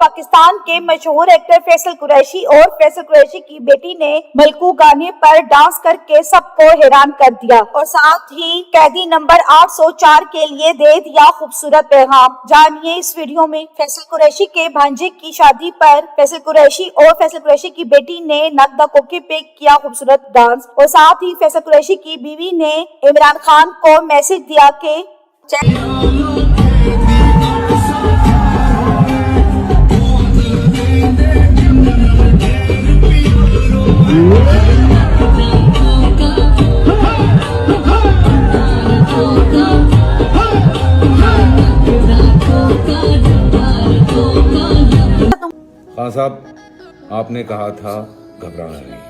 پاکستان کے مشہور ایکٹر فیصل قریشی اور فیصل قریشی کی بیٹی نے ملکو گانے پر ڈانس کر کے سب کو حیران کر دیا اور ساتھ ہی قیدی نمبر 804 کے لیے دے دیا خوبصورت پیغام۔ جانیے اس ویڈیو میں۔ فیصل قریشی کے بھانجے کی شادی پر فیصل قریشی اور فیصل قریشی کی بیٹی نے نگدا کوکے پہ کیا خوبصورت ڈانس اور ساتھ ہی فیصل قریشی کی بیوی نے عمران خان کو میسج دیا کہ خان صاحب، آپ نے کہا تھا گھبرانا نہیں،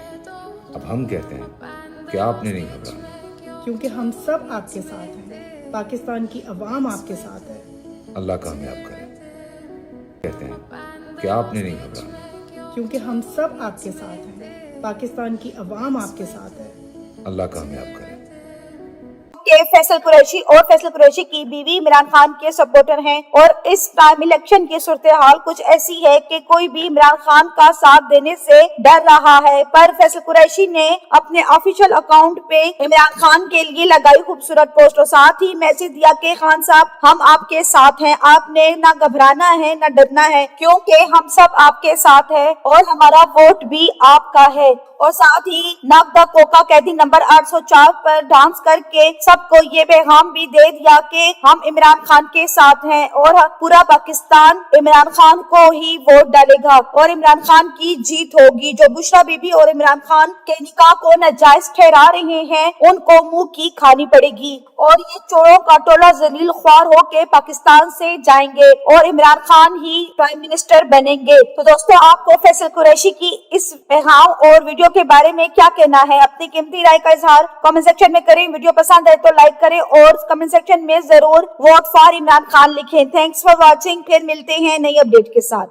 اب ہم کہتے ہیں کہ آپ نے نہیں گھبرانا، کیونکہ ہم سب آپ کے ساتھ ہیں، پاکستان کی عوام آپ کے ساتھ ہے۔ اللہ کامیاب کرے۔ کہتے ہیں کہ آپ نے نہیں گھبرانا، کیونکہ ہم سب آپ کے ساتھ ہیں، پاکستان کی عوام آپ کے ساتھ ہے۔ اللہ کامیاب کرے۔ کہ فیصل قریشی اور فیصل قریشی کی بیوی عمران خان کے سپورٹر ہیں اور اس ٹائم الیکشن کی صورتحال کچھ ایسی ہے کہ کوئی بھی عمران خان کا ساتھ دینے سے ڈر رہا ہے، پر فیصل قریشی نے اپنے آفیشیل اکاؤنٹ پہ عمران خان کے لیے لگائی خوبصورت پوسٹ اور ساتھ ہی میسج دیا کہ خان صاحب ہم آپ کے ساتھ ہیں، آپ نے نہ گھبرانا ہے نہ ڈرنا ہے، کیونکہ ہم سب آپ کے ساتھ ہیں اور ہمارا ووٹ بھی آپ کا ہے۔ اور ساتھ ہی نگدا کوکا قیدی نمبر 804 پر ڈانس کر کے سب کو یہ پیغام بھی دے دیا کہ ہم عمران خان کے ساتھ ہیں اور پورا پاکستان عمران خان کو ہی ووٹ ڈالے گا اور عمران خان کی جیت ہوگی۔ جو بشرا بی بی اور عمران خان کے نکاح کو ناجائز ٹھہرا رہے ہیں ان کو منہ کی کھانی پڑے گی اور یہ چوروں کا ٹولہ ذلیل خوار ہو کے پاکستان سے جائیں گے اور عمران خان ہی پرائم منسٹر بنیں گے۔ تو دوستو، آپ کو فیصل قریشی کی اس پیغام اور ویڈیو کے بارے میں کیا کہنا ہے؟ اپنی قیمتی رائے کا اظہار کمنٹ سیکشن میں کریں۔ ویڈیو پسند آئے تو لائک کریں اور کمنٹ سیکشن میں ضرور ووٹ فار عمران خان لکھیں۔ تھینکس فار واچنگ، پھر ملتے ہیں نئی اپڈیٹ کے ساتھ۔